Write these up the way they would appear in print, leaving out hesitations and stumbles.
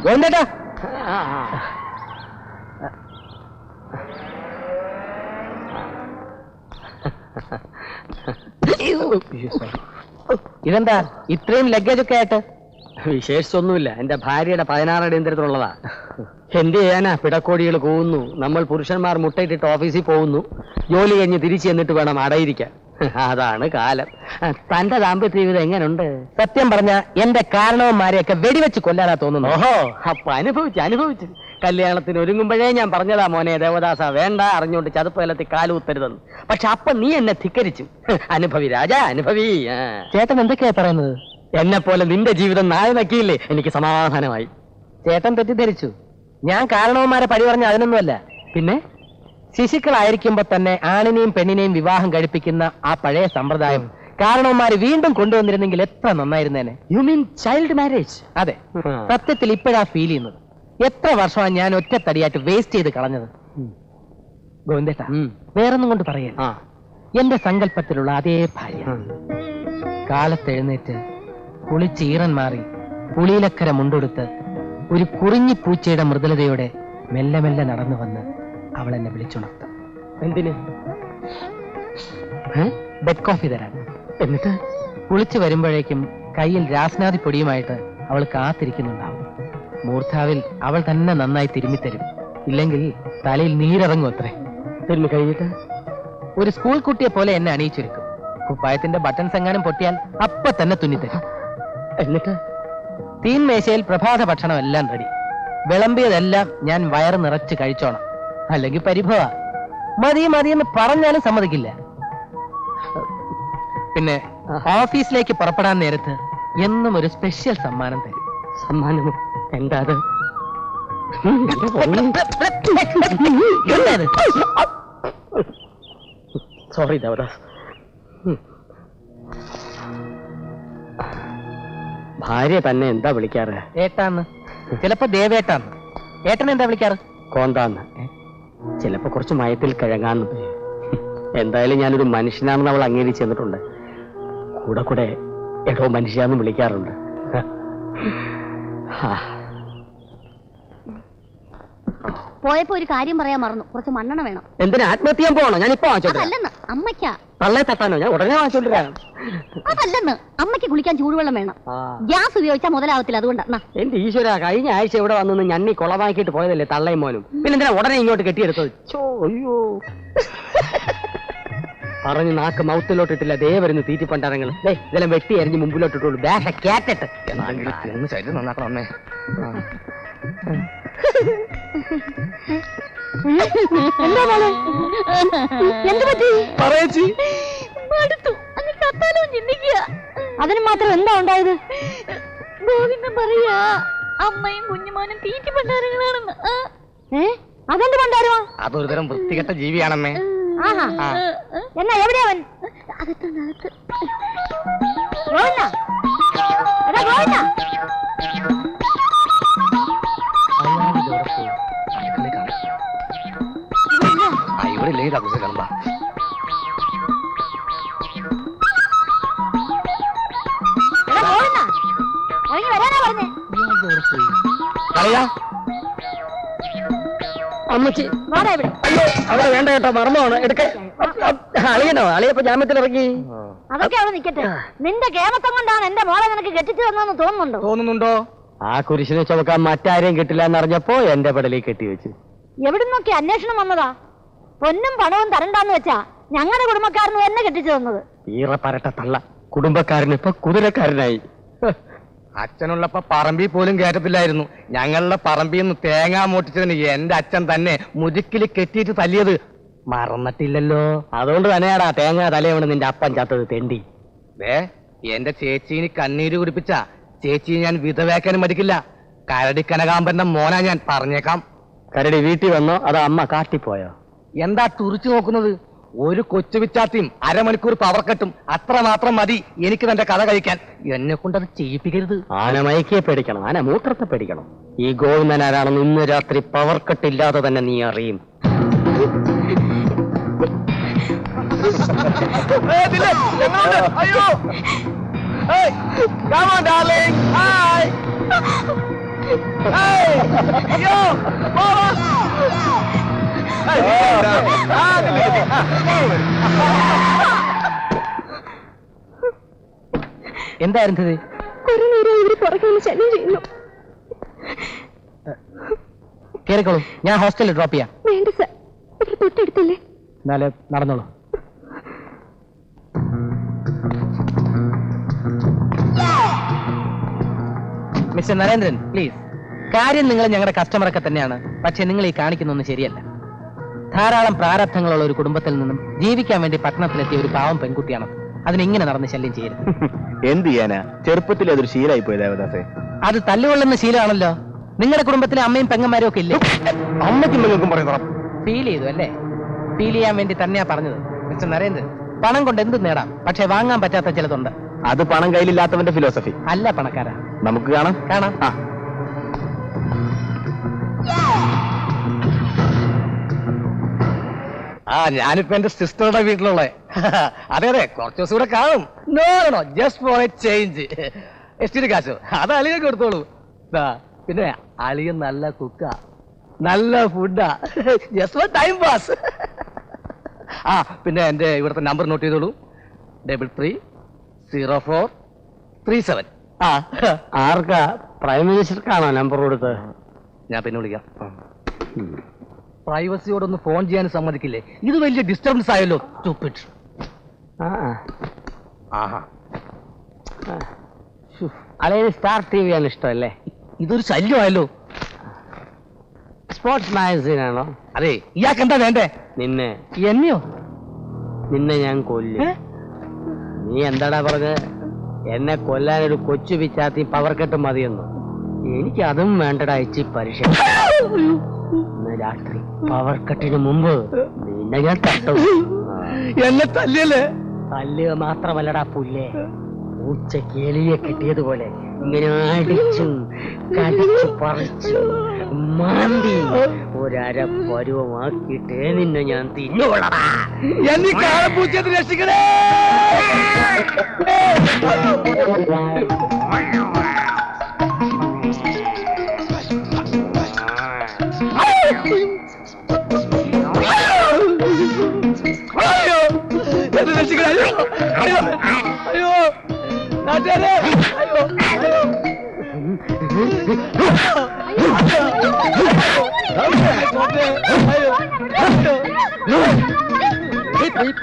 ഗോവിന്ദേട്ടാ. ഇതെന്താ ഇത്രയും ലഗേജ് ഒക്കെ ആയിട്ട്? വിശേഷിച്ചൊന്നുമില്ല. എന്റെ ഭാര്യയുടെ 16 അടിയന്തരത്തിലുള്ളതാ. എന്ത് ചെയ്യാനാ, പിടക്കോടികൾ കൂവുന്നു. നമ്മൾ പുരുഷന്മാർ മുട്ടയിട്ടിട്ട് ഓഫീസിൽ പോകുന്നു, ജോലി കഴിഞ്ഞ് തിരിച്ചു ചെന്നിട്ട് വേണം അടയിരിക്കാൻ. അതാണ് കാലം. തന്റെ ദാമ്പത്യ ജീവിതം എങ്ങനെയുണ്ട്? സത്യം പറഞ്ഞ എന്റെ കാരണവന്മാരെയൊക്കെ വെടിവെച്ച് കൊല്ലാനാ തോന്നുന്നു. ഓഹോ, അപ്പൊ അനുഭവിച്ചു. കല്യാണത്തിന് ഒരുങ്ങുമ്പോഴേ ഞാൻ പറഞ്ഞതാ, മോനെ ദേവദാസ, വേണ്ട, അറിഞ്ഞുകൊണ്ട് ചതുപ്പലത്തിൽ കാലുകുത്തരുതെന്ന്. പക്ഷെ അപ്പൊ നീ എന്നെ ധിക്കരിച്ചു. അനുഭവി രാജാ, അനുഭവി. ചേട്ടൻ എന്തൊക്കെയാ പറയുന്നത്? എന്നെ പോലെ നിന്റെ ജീവിതം നാളെ നക്കിയില്ലേ, എനിക്ക് സമാധാനമായി. ചേട്ടൻ തെറ്റിദ്ധരിച്ചു. ഞാൻ കാരണവന്മാരെ പഴി പറഞ്ഞ അതിനൊന്നുമല്ല. പിന്നെ ശിശുക്കളായിരിക്കുമ്പോ തന്നെ ആണിനെയും പെണ്ണിനെയും വിവാഹം കഴിപ്പിക്കുന്ന ആ പഴയ സമ്പ്രദായം കാരണവന്മാര് വീണ്ടും കൊണ്ടുവന്നിരുന്നെങ്കിൽ എത്ര നന്നായിരുന്നേനെ. You mean child marriage? അതെ, സത്യത്തിൽ ഇപ്പോഴാ ഫീൽ ചെയ്യുന്നത്. എത്ര വർഷമാണ് ഞാൻ ഒറ്റത്തടിയായിട്ട് വേസ്റ്റ് ചെയ്ത് കളഞ്ഞത്. ഗോവിന്ദേട്ടാ, വേറൊന്നും കൊണ്ട് പറയല്ല, എന്റെ സങ്കല്പത്തിലുള്ള അതേ ഭാര്യ. കാലത്തെഴുന്നേറ്റ് കുളിച്ചീറൻ മാറി പുളിയിലക്കര മുണ്ടെടുത്ത് ഒരു കുറിഞ്ഞി പൂച്ചയുടെ മൃദുലതയോടെ മെല്ലെ മെല്ലെ നടന്നു വന്ന് അവൾ എന്നെ വിളിച്ചുണർത്തും. എന്തിന്? ബെഡ് കോഫി തരാൻ. എന്നിട്ട് കുളിച്ചു വരുമ്പോഴേക്കും കയ്യിൽ രാസ്നാദി പൊടിയുമായിട്ട് അവൾ കാത്തിരിക്കുന്നുണ്ടാവും. മൂർധാവിൽ അവൾ തന്നെ നന്നായി തിരുമ്മിത്തരും. ഇല്ലെങ്കിൽ തലയിൽ നീരിറങ്ങും അത്രേ. തിരുമ്മി കഴിഞ്ഞിട്ട് ഒരു സ്കൂൾ കുട്ടിയെ പോലെ എന്നെ അണിയിച്ചൊരുക്കും. കുപ്പായത്തിന്റെ ബട്ടൺസ് എങ്ങാനും പൊട്ടിയാൽ അപ്പൊ തന്നെ തുന്നിത്തരും. എന്നിട്ട് തീൻമേശയിൽ പ്രഭാത ഭക്ഷണം എല്ലാം റെഡി. വിളമ്പിയതെല്ലാം ഞാൻ വയറ് നിറച്ച് കഴിച്ചോണം, അല്ലെങ്കിൽ പരിഭവ. മതിയെന്ന് പറഞ്ഞാലും സമ്മതിക്കില്ല. പിന്നെ ഓഫീസിലേക്ക് പുറപ്പെടാൻ നേരത്ത് എന്നും ഒരു സ്പെഷ്യൽ സമ്മാനം തരും. സമ്മാനമോ? എന്താ അത്? സോറി ദേവദാസ്. ഭാര്യ തന്നെ എന്താ വിളിക്കാറ്? ഏട്ടാന്ന്, ചിലപ്പോ ദേവേട്ടാന്ന്. ഏട്ടൻ എന്താ വിളിക്കാറ്? കോന്താന്ന്. ചിലപ്പോ കുറച്ച് മയത്തിൽ കിഴങ്ങാന്ന്. എന്തായാലും ഞാനൊരു മനുഷ്യനാണെന്ന് അവൾ അംഗീകരിച്ച് ചെന്നിട്ടുണ്ട്. കൂടെ എടോ മനുഷ്യാന്ന് വിളിക്കാറുണ്ട്. പോയപ്പോ ഒരു കാര്യം പറയാൻ മറന്നു. കുറച്ച് മണ്ണെണ്ണ വേണം. എന്തിനാ? ആത്മഹത്യ ചെയ്യാൻ പോകണോ? ഞാനിപ്പോ അല്ലെന്ന് അമ്മയ്ക്കാ. തള്ളെ തട്ടാനോ? ഞാൻ ഉടനെ വാങ്ങിച്ചോണ്ടിരാ. അതല്ലെന്ന്, അമ്മയ്ക്ക് കുളിക്കാൻ ചൂടുവെള്ളം വേണം. ഗ്യാസ് ഉപയോഗിച്ചാൽ മുതലാവത്തില്ല, അതുകൊണ്ടാ. എന്റെ ഈശ്വര, കഴിഞ്ഞ ആഴ്ച ഇവിടെ വന്നു ഞണ്ണി കുളമാക്കിയിട്ട് പോയതല്ലേ തള്ളയും മോനും. പിന്നെന്തിനാ ഉടനെ ഇങ്ങോട്ട് കെട്ടിയെടുത്തത്? അയ്യോ, പറഞ്ഞ് നാക്ക് മൗത്തിലോട്ടിട്ടില്ല. ദേ വരുന്നു തീറ്റിപ്പണ്ടാരങ്ങൾ. ഇതെല്ലാം വെട്ടി എറിഞ്ഞ് മുമ്പിലോട്ടിട്ടുള്ളൂ. ബാഷ കേട്ടിട്ട് ശരീരം നന്നാക്കണം അമ്മേ. അതിന് മാത്രം എന്താ ഉണ്ടായത്? ഗോവിന്ദൻ പറയാ അമ്മയും കുഞ്ഞുമോനും തീറ്റി പണ്ടാരങ്ങളാണെന്ന്. അതെന്ത് പണ്ടാരോ? അതൊരു തരം വൃത്തികെട്ട ജീവിയാണമ്മേ. എന്നാ എവിടെയാ അവൻ? അകത്ത്. ഇവിടെ കാണുമ്പോ അമ്മച്ചി അവിടെ വേണ്ട കേട്ടോ, മറന്നോണ് എടുക്ക. അളിയനോ? അളിയപ്പോ ജാമ്യത്തിൽ ഇറങ്ങി. അതൊക്കെ അവിടെ നിൽക്കട്ടെ. നിന്റെ കേമത്തം കൊണ്ടാണ് എന്റെ മോളെ നിനക്ക് കെട്ടിച്ചു തന്നെന്ന് തോന്നുന്നുണ്ടോ? ആ കുരിശിനെ ചുമക്കാൻ മറ്റാരെയും കിട്ടില്ല എന്നറിഞ്ഞപ്പോ എന്റെ പടലേക്ക് കെട്ടിവെച്ചു. എവിടുന്നൊക്കെ അന്വേഷണം വന്നതാ? പൊന്നും പണവും തരണ്ടാന്ന് വെച്ചാ ഞങ്ങളുടെ കുടുംബക്കാരന് എന്നെ കെട്ടിച്ചു തന്നത്. ഈറ പരട്ട തള്ള. കുടുംബക്കാരന് ഇപ്പൊ കുതിരക്കാരനായി. അച്ഛനുള്ളപ്പോ പറമ്പിൽ പോലും കയറ്റത്തില്ലായിരുന്നു. ഞങ്ങളുടെ പറമ്പിൽ നിന്ന് തേങ്ങ മോട്ടിച്ചതിന് എന്റെ അച്ഛൻ തന്നെ മുതുക്കിൽ കെട്ടിയിട്ട് തല്ലിയത് മറന്നിട്ടില്ലല്ലോ. അതുകൊണ്ട് തന്നെയാടാ തേങ്ങ തലയവണ് നിന്റെ അപ്പൻ ചത്തത് തെണ്ടി. എന്റെ ചേച്ചീന് കണ്ണീര് കുടിപ്പിച്ച ചേച്ചി ഞാൻ വിധവേക്കാനും മടിക്കില്ല. കരടി കനകാമ്പന്റെ മോനാ ഞാൻ, പറഞ്ഞേക്കാം. കരടി വീട്ടിൽ വന്നോ അതോ അമ്മ കാട്ടിപ്പോയോ? എന്താ തുറിച്ചു നോക്കുന്നത്? ഒരു കൊച്ചു വിച്ചാത്തിയും അരമണിക്കൂർ പവർ കട്ടും അത്ര മാത്രം മതി എനിക്ക് തന്റെ കഥ കഴിക്കാൻ. എന്നെ കൊണ്ടത് ചെയ്യിപ്പിക്കരുത്. ആന മയക്കിയെ പേടിക്കണം, ആന മൂത്രത്തെ പേടിക്കണം. ഈ ഗോവിന്ദൻ ആരാണെന്ന് ഇന്ന് രാത്രി പവർ കട്ടില്ലാതെ തന്നെ നീ അറിയും. എന്തായിരുന്നു കുറെ നേരം ഇവര് പുറകെ ശല്യം ചെയ്യുന്നു. കേറിക്കോളൂ, ഞാൻ ഹോസ്റ്റലിൽ ഡ്രോപ്പ് ചെയ്യാം. വേണ്ട സർ, ഇവിടെ തൊട്ടടുത്തല്ലേ. എന്നാല് നടന്നോളൂ. Mister Narendran, please. കാര്യം നിങ്ങൾ ഞങ്ങളുടെ കസ്റ്റമറൊക്കെ തന്നെയാണ്, പക്ഷെ നിങ്ങൾ ഈ കാണിക്കുന്നൊന്നും ശരിയല്ല. ധാരാളം പ്രാരബ്ധങ്ങളുള്ള ഒരു കുടുംബത്തിൽ നിന്നും ജീവിക്കാൻ വേണ്ടി പട്ടണത്തിലെത്തിയ ഒരു പാവം പെൺകുട്ടിയാണ്. അതിനിങ്ങനെ നടന്ന് ശല്യം ചെയ്യരുത്. എന്ത് ചെയ്യാനാ, ചെറുപ്പത്തിൽ അതൊരു ശീലായി പോയി ദേവദാസേ. അത് തല്ലുകൊള്ളുന്ന ശീലമാണല്ലോ. നിങ്ങളുടെ കുടുംബത്തിലെ അമ്മയും പെങ്ങന്മാരും ഒക്കെ ഇല്ലേ? അമ്മയ്ക്കും നിങ്ങൾക്കും പറയുന്ന ഫീൽ ചെയ്തു അല്ലേ? ഫീൽ ചെയ്യാൻ വേണ്ടി തന്നെയാ പറഞ്ഞത്. മിസ്റ്റർ നരേന്ദ്രൻ, പണം കൊണ്ട് എന്ത് നേടാം, പക്ഷെ വാങ്ങാൻ പറ്റാത്ത ചിലതുണ്ട്. അത് പണം കയ്യിലില്ലാത്തവന്റെ ഫിലോസഫി അല്ല പണക്കാരാ. നമുക്ക് കാണാം. കാണാം. ഞാനിപ്പോ എന്റെ സിസ്റ്ററുടെ വീട്ടിലുള്ള. അതെ അതെ, കുറച്ച് ദിവസം കൂടെ കാണും. No just for a change. എസ്റ്റിന് കാശോ അത് അളിയൻ കൊടുത്തോളൂ. പിന്നെ അളിയൻ നല്ല കുക്കാ, നല്ല ഫുഡാ, ജസ്റ്റ് ഫോർ ടൈം പാസ്. പിന്നെ എന്റെ ഇവിടുത്തെ നമ്പർ നോട്ട് ചെയ്തോളൂ. 330437. ആർക്കാ? പ്രൈം മിനിസ്റ്റർക്കാണോ നമ്പർ കൊടുത്തത്? ഞാൻ പിന്നെ വിളിക്കാം. പ്രൈവസിയോടൊന്ന് ഫോൺ ചെയ്യാൻ സമ്മതിക്കില്ലേ? ഇത് വലിയ ഡിസ്റ്റർബൻസ് ആയല്ലോ. അളയത് സ്റ്റാർ ടി വി ആണ് ഇഷ്ടമല്ലേ? ഇതൊരു ശല്യമായല്ലോ. സ്പോർട്സ് മാഗസീനാണോ? അതെ, ഇയാൾക്ക് എന്താ വേണ്ടേ? നിന്നെ എന്നെയോ? നിന്നെ ഞാൻ കൊല്ലും. നീ എന്താടാ പറഞ്ഞത്? എന്നെ കൊല്ലാൻ ഒരു കൊച്ചു പിച്ചാത്തി പവർ കെട്ട് മതിയെന്നു. എനിക്ക് അതും വേണ്ടടാ. ഇച്ചി പരീക്ഷ. ഇന്ന് രാത്രി പവർ കെട്ടിന് മുമ്പ് നിന്നെ ഞാൻ തട്ടും. എന്നെ തല്ലിയല്ലേ? തല്ലുക മാത്രമല്ലടാ പുല്ലേ, ഉച്ചക്ക് എലിയെ കിട്ടിയതുപോലെ ഇങ്ങനെ അടിച്ചും കടിച്ചു പറിച്ചു മാന്തി ഒരര പരുവമാക്കിയിട്ടേ നിന്നെ ഞാൻ തിന്നുകൊള്ളടാ. എന്നീ കാളപ്പൂച്ചയെ രക്ഷിക്കണേ. അയ്യോ നാട്ടുകാരെ, അയ്യോ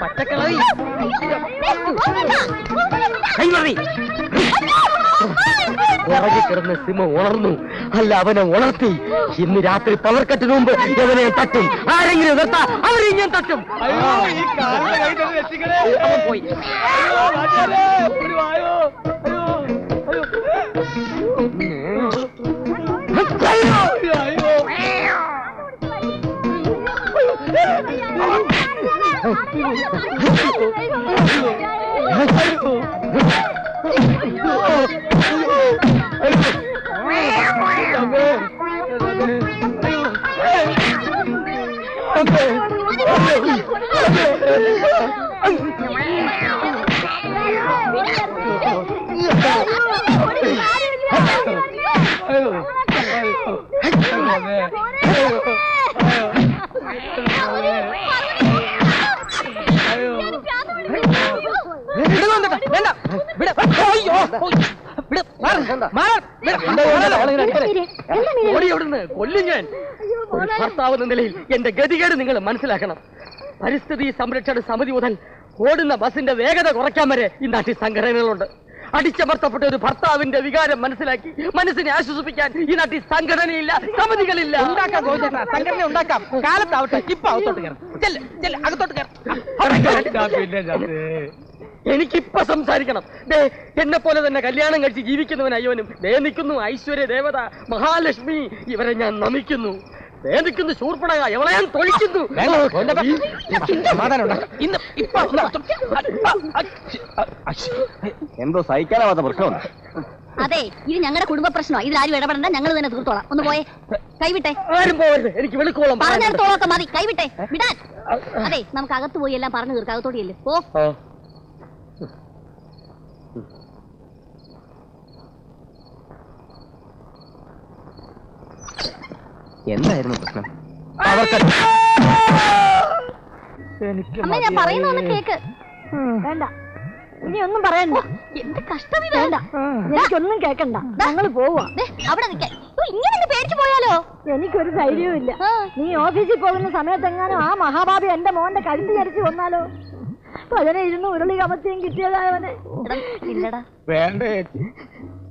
പച്ചക്കളി പുറകെ കിടന്ന് സിമ ഉണർന്നു. അല്ല, അവനെ ഉണർത്തി. ഇന്ന് രാത്രി പവർ കട്ടിന് മുമ്പ് അവനെ തട്ടും. ആരെങ്കിലും നിർത്താ അവരെ ഞാൻ തട്ടും. അവൻ പോയി. കൊല്ലും ഞാൻ. ഒരു ഭർത്താവ് എന്ന നിലയിൽ എന്റെ ഗതികേട് നിങ്ങൾ മനസ്സിലാക്കണം. പരിസ്ഥിതി സംരക്ഷണ സമിതി മുതൽ ഓടുന്ന ബസിന്റെ വേഗത കുറയ്ക്കാൻ വരെ ഈ നാട്ടിൽ സംഘടനകളുണ്ട്. അടിച്ചമർത്തപ്പെട്ട ഒരു ഭർത്താവിന്റെ വികാരം മനസ്സിലാക്കി മനസ്സിനെ ആശ്വസിപ്പിക്കാൻ ഈ നാട്ടിൽ സംഘടനയില്ല, സമിതികളില്ല. ഉണ്ടാക്കാം സംഘടന ഉണ്ടാക്കാം. കാലത്താവട്ടെ. ഇപ്പൊ അകത്തോട്ട് കയറും. അകത്തോട്ട് കയറും. എനിക്കിപ്പൊ സംസാരിക്കണം. എന്നെ പോലെ തന്നെ കല്യാണം കഴിച്ച് ജീവിക്കുന്നവൻ അയ്യോനും ദേ നിൽക്കുന്നു ഐശ്വര്യ ദേവത മഹാലക്ഷ്മി. ഇവരെ ഞാൻ നമിക്കുന്നു. ദേ നിൽക്കുന്നു ശൂർപ്പണക, എവളെ ഞാൻ തൊഴിക്കുന്നു. എന്തോ സഹിക്കാനാവാത്ത പ്രശ്നമുണ്ട്. അതെ, ഇത് ഞങ്ങളുടെ കുടുംബ പ്രശ്നമാണ്. ഇതിലാരും ഇടപെടണ്ട, ഞങ്ങൾ തന്നെ തീർത്തോളാം. ഒന്ന് പോയേ, കൈവിട്ടെ. ആരും പോകരുത്, എനിക്ക് വെളുക്കോളം പറഞ്ഞിടത്തോളൊക്കെ മതി. കൈവിട്ടെ, വിടാൻ. അതെ, നമുക്ക് അകത്ത് പോയി എല്ലാം പറഞ്ഞു തീർക്കാം. അകത്തോടിയല്ലേ പോ. എന്തായിരുന്നു പ്രശ്നം? അമ്മ ഞാൻ പറയുന്ന ഒന്ന് കേക്ക്. വേണ്ട, ഇനി ഒന്നും പറയണ്ട. എന്ത് കഷ്ടം ഇത്. വേണ്ട, എനിക്കൊന്നും കേക്കണ്ട. ഞങ്ങൾ പോവാ. അവിടെ നിൽക്കാൻ ഇങ്ങനെ പേടിച്ചു പോയാലോ? എനിക്കൊരു ധൈര്യവും ഇല്ല. നീ ഓഫീസിൽ പോകുന്ന സമയത്തെങ്ങാനും ആ മഹാഭാവി എന്റെ മോന്റെ കഴുത്ത് ചരിച്ചു വന്നാലോ? അതിനെ ഇരുന്ന് ഉരുളി കമത്തിയും കിട്ടിയതായവനെ. വേണ്ട ചേച്ചി,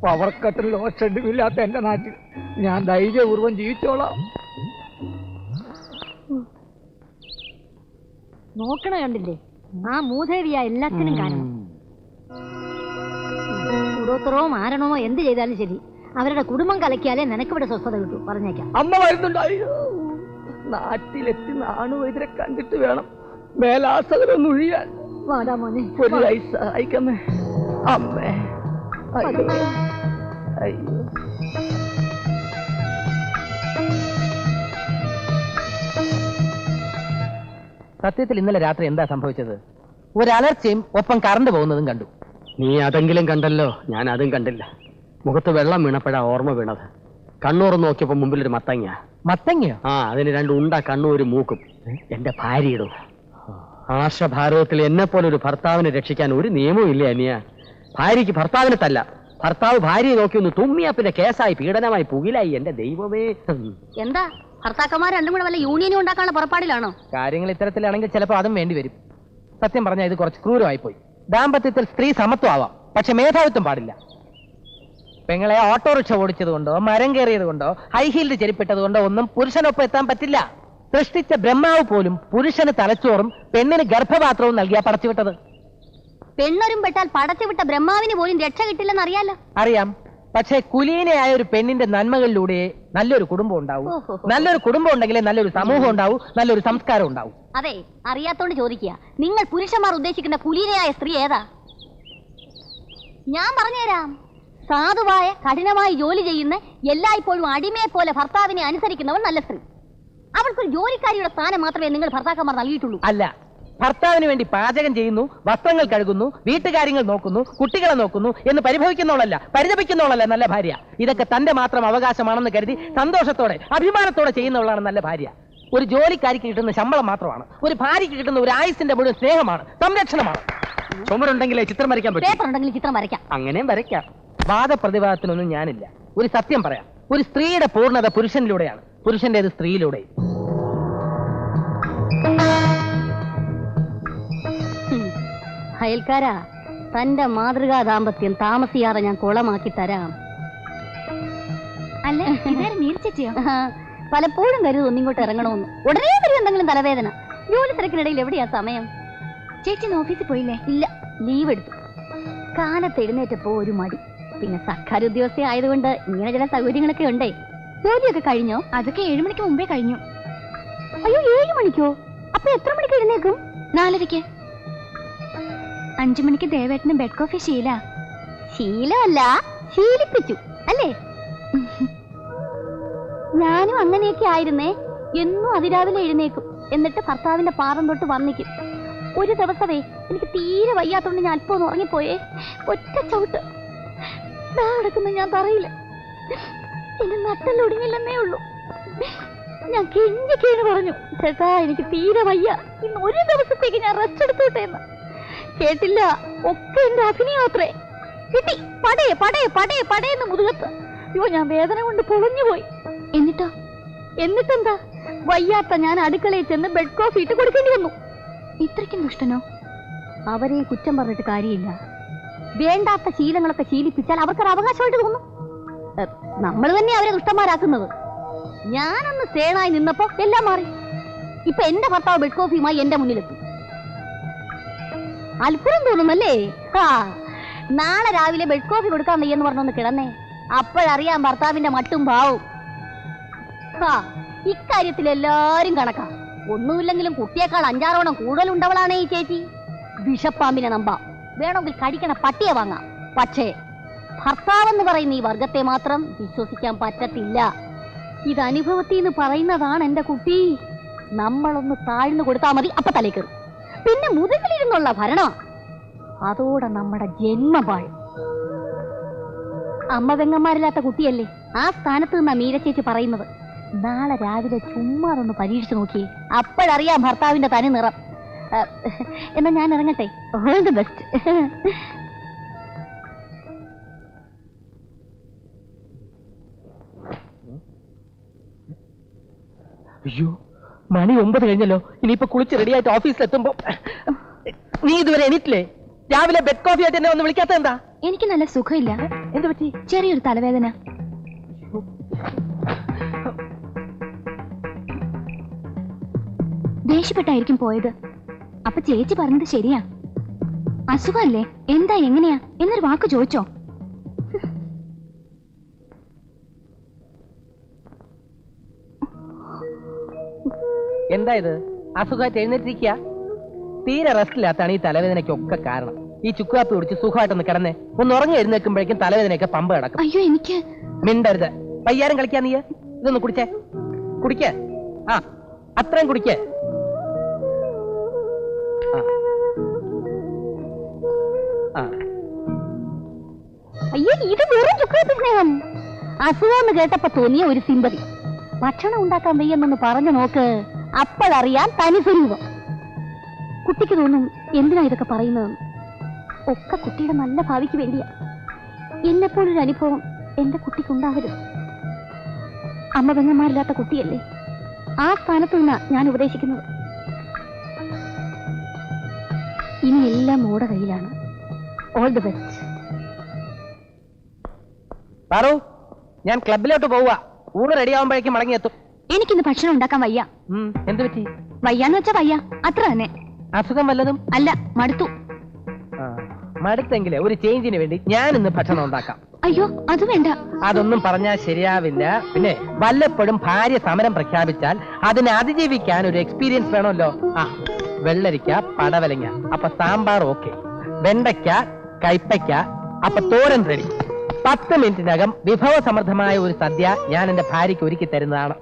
പവർ കട്ടിൽ ലോഡ് ഷെഡ്യൂൾ ഇല്ലാത്ത എന്റെ നാട്ടിൽ ഞാൻ ധൈര്യപൂർവ്വം ജീവിച്ചോളാം. നോക്കണ കണ്ടില്ലേ, ആ മൂദേവിയ എല്ലാത്തിനും കാരണം. കൂടോത്രമോ മാരണമോ എന്ത് ചെയ്താലും ശരി, അവരുടെ കുടുംബം കലക്കിയാലേ നിനക്കിവിടെ സ്വസ്ഥത കിട്ടൂ. പറഞ്ഞേക്കാം. അമ്മ വരുന്നുണ്ടായോ? നാട്ടിലെത്തി നാണുവൈദ്യരെ കണ്ടിട്ട് വേണം മേലാസകരൊന്ന് ഒഴിയാൻ. വാടാ മോനെ, ഒരു വയസ്സ് അയക്കമ്മേ. അമ്മേ, അയ്യോ അയ്യോ. സത്യത്തിൽ ഇന്നലെ രാത്രി എന്താ സംഭവിച്ചത്? ഒരു അലർച്ചയും ഒപ്പം കറണ്ട് പോകുന്നതും കണ്ടു. നീ അതെങ്കിലും കണ്ടല്ലോ, ഞാൻ അതും കണ്ടില്ല. മുഖത്ത് വെള്ളം വീണപ്പോഴാ ഓർമ്മ വീണത്. കണ്ണൂർ നോക്കിയപ്പോ മുമ്പിലൊരു മത്തങ്ങ. മത്തങ്ങയോ? ആ, അതിന് 2 ഉണ്ട കണ്ണും ഒരു മൂക്കും. എന്റെ ഭാര്യയിടും. ആർഷഭാരതത്തിൽ എന്നെ പോലെ ഒരു ഭർത്താവിനെ രക്ഷിക്കാൻ ഒരു നിയമവും ഇല്ല അനിയ. ഭാര്യയ്ക്ക് ഭർത്താവിനെ തല്ല, ഭർത്താവ് ഭാര്യയെ നോക്കി ഒന്ന് തുമ്മിയാ പിന്നെ കേസായി, പീഡനമായി, പുകിലായി. എന്റെ ദൈവമേ. എന്താ ഭർത്താക്കന്മാർ രണ്ടും കൂടെ വല്ല യൂണിയനും ഉണ്ടാക്കാനുള്ള പുറപ്പാടിലാണോ? കാര്യങ്ങൾ ഇത്തരത്തിലാണെങ്കിൽ ചിലപ്പോൾ അതും വേണ്ടി വരും. സത്യം പറഞ്ഞാൽ ഇത് കുറച്ച് ക്രൂരമായിപ്പോയി. ദാമ്പത്യത്തിൽ സ്ത്രീ സമത്വം ആവാം, പക്ഷെ മേധാവിത്വം പാടില്ല. പെങ്ങളെ ഓട്ടോറിക്ഷ ഓടിച്ചത് കൊണ്ടോ മരം കയറിയത് കൊണ്ടോ ഹൈ ഹീൽഡ് ചെരിപ്പിട്ടത് കൊണ്ടോ ഒന്നും പുരുഷനൊപ്പം എത്താൻ പറ്റില്ല. സൃഷ്ടിച്ച ബ്രഹ്മാവ് പോലും പുരുഷന് തലച്ചോറും പെണ്ണിന് ഗർഭപാത്രവും നൽകിയാ പടച്ചുവിട്ടത്. പെണ്ണൊരും പെട്ടാൽ പടച്ചുവിട്ട ബ്രഹ്മാവിന് പോലും രക്ഷ കിട്ടില്ലെന്ന് അറിയാലോ. അറിയാം, പക്ഷേ കുലീനയായ ഒരു പെണ്ണിന്റെ നന്മകളിലൂടെ നല്ലൊരു കുടുംബം ഉണ്ടാവും. നല്ലൊരു കുടുംബം ഉണ്ടെങ്കിലേ നല്ലൊരു സമൂഹം ഉണ്ടാവും, നല്ലൊരു സംസ്കാരം ഉണ്ടാവും. അതെ, അറിയാത്തോണ്ട് ചോദിക്കുക. നിങ്ങൾ പുരുഷന്മാർ ഉദ്ദേശിക്കുന്ന കുലീനയായ സ്ത്രീ ഏതാ? ഞാൻ പറഞ്ഞുതരാം. സാധുവായ കഠിനമായി ജോലി ചെയ്യുന്ന, എല്ലായ്പ്പോഴും അടിമയെ പോലെ ഭർത്താവിനെ അനുസരിക്കുന്നവൻ നല്ല സ്ത്രീ. അവൾക്കൊരു ജോലിക്കാരിയുടെ സ്ഥാനം മാത്രമേ നിങ്ങൾ ഭർത്താക്കന്മാർ നൽകിയിട്ടുള്ളൂ. അല്ല, ഭർത്താവിന് വേണ്ടി പാചകം ചെയ്യുന്നു, വസ്ത്രങ്ങൾ കഴുകുന്നു, വീട്ടുകാര്യങ്ങൾ നോക്കുന്നു, കുട്ടികളെ നോക്കുന്നു എന്ന് പരിഭവിക്കുന്നവളല്ല, പരിതപിക്കുന്നവളല്ല നല്ല ഭാര്യ. ഇതൊക്കെ തന്റെ മാത്രം അവകാശമാണെന്ന് കരുതി സന്തോഷത്തോടെ അഭിമാനത്തോടെ ചെയ്യുന്നവളാണ് നല്ല ഭാര്യ. ഒരു ജോലിക്കാരിക്ക് കിട്ടുന്ന ശമ്പളം മാത്രമാണ് ഒരു ഭാര്യയ്ക്ക് കിട്ടുന്ന ഒരു ആയുസിന്റെ മുഴുവൻ സ്നേഹമാണ്, സംരക്ഷണമാണ്. ചുമരുണ്ടെങ്കിലേ ചിത്രം വരയ്ക്കാൻ പറ്റും. പേപ്പർ ഉണ്ടെങ്കിൽ ചിത്രം വരയ്ക്കാം. അങ്ങനെയും വരയ്ക്കാം. വാദപ്രതിവാദത്തിനൊന്നും ഞാനില്ല. ഒരു സത്യം പറയാം, ഒരു സ്ത്രീയുടെ പൂർണ്ണത പുരുഷനിലൂടെയാണ്, പുരുഷന്റേത് സ്ത്രീയിലൂടെ. അയൽക്കാരാ, തന്റെ മാതൃകാ ദാമ്പത്യം താമസിയാതെ ഞാൻ കുളമാക്കി തരാം. അല്ലേ നീർച്ചയോ? പലപ്പോഴും കരുതും ഒന്നിങ്ങോട്ട് ഇറങ്ങണമെന്ന്. ഉടനെ വരും എന്തെങ്കിലും തലവേദന. ജോലി തിരക്കിനിടയിൽ എവിടെയാ സമയം? ചേച്ചി ഓഫീസിൽ പോയില്ലേ? ഇല്ല, ലീവ് എടുത്തു. കാലത്ത് എഴുന്നേറ്റപ്പോ ഒരു മടി. പിന്നെ സർക്കാർ ഉദ്യോഗസ്ഥ ആയതുകൊണ്ട് ഇങ്ങനെ ചില സൗകര്യങ്ങളൊക്കെ ഉണ്ടേ. ജോലിയൊക്കെ കഴിഞ്ഞോ? അതൊക്കെ 7 മണിക്ക് മുമ്പേ കഴിഞ്ഞു. അയ്യോ, 7 മണിക്കോ? അപ്പൊ എത്ര മണിക്ക് എഴുന്നേക്കും? 4:30. 5 മണിക്ക് ദേവേട്ടന് ബെഡ് കോഫി ശീലമല്ല, ശീലിപ്പിച്ചു അല്ലേ? ഞാനും അങ്ങനെയൊക്കെ ആയിരുന്നേ. എന്നും അതിരാവിലെ എഴുന്നേക്കും, എന്നിട്ട് ഭർത്താവിന്റെ പാദം തൊട്ട് വർണ്ണിക്കും. ഒരു ദിവസമേ എനിക്ക് തീരെ വയ്യാത്തോണ്ട് ഞാൻ അല്പം ഒന്ന് ഉറങ്ങിപ്പോയേ. ഒറ്റ ചവിട്ട് നടക്കുന്ന ഞാൻ പറയില്ല. എന്റെ നട്ടല്ലൊടിഞ്ഞില്ലെന്നേ ഉള്ളൂ. ഞാൻ കെഞ്ചി പറഞ്ഞു, ചേട്ടാ എനിക്ക് തീരെ വയ്യ, ഇന്ന് ഒരു ദിവസത്തേക്ക് ഞാൻ റെസ്റ്റ് എടുത്തോട്ടെ എന്ന്. കേട്ടില്ല. ഒക്കെ എന്റെ അഭിനയാത്രേ. കിട്ടി പടേ പടേ പടേ പടേന്ന് മുതുകത്ത്. അയ്യോ, ഞാൻ വേദന കൊണ്ട് പൊളഞ്ഞുപോയി. എന്നിട്ടെന്താ, വയ്യാത്ത ഞാൻ അടുക്കളയിൽ ചെന്ന് ബെഡ് കോഫി ഇട്ട് കൊടുക്കേണ്ടി വന്നു. ഇത്രയ്ക്കും ദുഷ്ടനോ? അവരെ കുറ്റം പറഞ്ഞിട്ട് കാര്യമില്ല. വേണ്ടാത്ത ശീലങ്ങളൊക്കെ ശീലിപ്പിച്ചാൽ അവർക്കൊരു അവകാശമായിട്ട് തോന്നും. നമ്മൾ തന്നെ അവരെ ദുഷ്ടന്മാരാക്കുന്നത്. ഞാനൊന്ന് സേണായി നിന്നപ്പോ എല്ലാം മാറി. ഇപ്പൊ എന്റെ ഭർത്താവ് ബെഡ് കോഫിയുമായി എന്റെ മുന്നിലെത്തും. അത്ഭുതം തോന്നുന്നല്ലേ? നാളെ രാവിലെ ബെഡ് കോഫി കൊടുക്കാൻ വയ്യെന്ന് പറഞ്ഞൊന്ന് കിടന്നേ, അപ്പോഴറിയാം ഭർത്താവിന്റെ മട്ടും ഭാവും. ഇക്കാര്യത്തിൽ എല്ലാരും കണക്കാ. ഒന്നുമില്ലെങ്കിലും കുട്ടിയേക്കാൾ 5-6 കൂടുതലുണ്ടവളാണ് ഈ ചേച്ചി. വിഷപ്പാമ്പിനെ നമ്പാം, വേണമെങ്കിൽ കടിക്കണ പട്ടിയെ വാങ്ങാം. പക്ഷേ ഭർത്താവെന്ന് പറയുന്ന ഈ വർഗത്തെ മാത്രം വിശ്വസിക്കാൻ പറ്റത്തില്ല. ഇത് അനുഭവത്തിന്ന് പറയുന്നതാണ് എന്റെ കുട്ടി. നമ്മളൊന്ന് താഴ്ന്നു കൊടുത്താൽ മതി, അപ്പൊ തലേ കയറും. പിന്നെ മുതുകിലിരുന്നുള്ള ഭരണം, അതോടെ നമ്മുടെ ജന്മപാഴ്. അമ്മ പെങ്ങന്മാരില്ലാത്ത കുട്ടിയല്ലേ, ആ സ്ഥാനത്ത് നിന്നാ മീര ചേച്ചി പറയുന്നത്. നാളെ രാവിലെ ചുമ്മാ ഒന്ന് പരീക്ഷിച്ചു നോക്കിയേ, അപ്പോഴറിയാം ഭർത്താവിന്റെ തനി നിറം. എന്നാ ഞാൻ ഇറങ്ങട്ടെ. All the best. അയ്യോ, മണി 9 കഴിഞ്ഞല്ലോ. ഇനിയിപ്പോ കുളിച്ച് റെഡിയായിട്ട് ഓഫീസിൽ എത്തുമ്പോ നീ ഇതുവരെ എണീറ്റില്ലേ? രാവിലെ ബെഡ് കോഫി ആയിട്ട് എന്നെ ഒന്ന് വിളിക്കാത്ത എന്താ? എനിക്ക് നല്ല സുഖമില്ല. എന്ത് പറ്റി? ചെറിയൊരു തലവേദന. ദേഷ്യപ്പെട്ടായിരിക്കും പോയത്. അപ്പൊ ചേച്ചി പറഞ്ഞത് ശരിയാ. അസുഖല്ലേ, എന്താ എങ്ങനെയാ എന്നൊരു വാക്ക് ചോദിച്ചോ? എന്താ ഇത്? അസുഖമായിട്ട് എഴുന്നേറ്റിരിക്കുക? തീരെ റെസ്റ്റ് ഇല്ലാത്താണ് ഈ തലവേദനയ്ക്കൊക്കെ കാരണം. ഈ ചുക്കാപ്പി കുടിച്ച് സുഖമായിട്ടൊന്ന് കിടന്നേ. ഒന്ന് ഉറങ്ങി എഴുന്നേൽക്കുമ്പോഴേക്കും തലവേദനയൊക്കെ പമ്പ് കിടക്കും. അയ്യോ, എനിക്ക് മിണ്ടരുത്. പയ്യാരം കളിക്കാൻ നീ ഇതൊന്ന് കുടിച്ചേ. കുടിക്ക. ആ, അത്രയും കുടിക്കേ. അയ്യോ, ഇത് വെറും ചുക്കാപ്പി സ്നേഹം. അസുഖമെന്ന് കേട്ടപ്പോ തോന്നിയ ഒരു സിമ്പതി. ഭക്ഷണം ഉണ്ടാക്കാൻ വയ്യെന്നൊന്ന് പറഞ്ഞു നോക്ക്, അപ്പോഴറിയാം തനി സ്വരൂപം. കുട്ടിക്ക് തോന്നും എന്തിനാ ഇതൊക്കെ പറയുന്നത്. ഒക്കെ കുട്ടിയുടെ നല്ല ഭാവിക്ക് വേണ്ടിയാ. എന്നെപ്പോലൊരു അനുഭവം എന്റെ കുട്ടിക്കുണ്ടാകരുത്. അമ്മ പെങ്ങന്മാരില്ലാത്ത കുട്ടിയല്ലേ, ആ സ്ഥാനത്ത് നിന്നാ ഞാൻ ഉപദേശിക്കുന്നത്. ഇനി എല്ലാം മോടെ കയ്യിലാണ്. All the best. പാറു, ഞാൻ ക്ലബിലോട്ട് പോവുക. ഊണ് റെഡി ആവുമ്പോഴേക്കും മടങ്ങിയെത്തും. എനിക്കിന്ന് ഭക്ഷണം ഉണ്ടാക്കാൻ വയ്യ. എന്ത് പറ്റി? വയ്യാന്ന് വെച്ചാ വയ്യ, അത്ര തന്നെ. അസുഖം വല്ലതും? അല്ല, മടുത്തു. മടുത്തെങ്കിലേ ഒരു ചേഞ്ചിന് വേണ്ടി ഞാൻ ഇന്ന് ഭക്ഷണം ഉണ്ടാക്കാം. അയ്യോ, അത് വേണ്ട. അതൊന്നും പറഞ്ഞാൽ ശരിയാവില്ല. പിന്നെ വല്ലപ്പോഴും ഭാര്യ സമരം പ്രഖ്യാപിച്ചാൽ അതിനെ അതിജീവിക്കാൻ ഒരു എക്സ്പീരിയൻസ് വേണമല്ലോ. ആ, വെള്ളരിക്ക, പടവലങ്ങ, അപ്പൊ സാമ്പാർ ഓക്കെ. വെണ്ടയ്ക്ക, കൈപ്പയ്ക്ക, അപ്പൊ തോരൻ റെഡി. 10 മിനിറ്റിനകം വിഭവസമൃദ്ധമായ ഒരു സദ്യ ഞാൻ എന്റെ ഭാര്യയ്ക്ക് ഒരുക്കി തരുന്നതാണ്.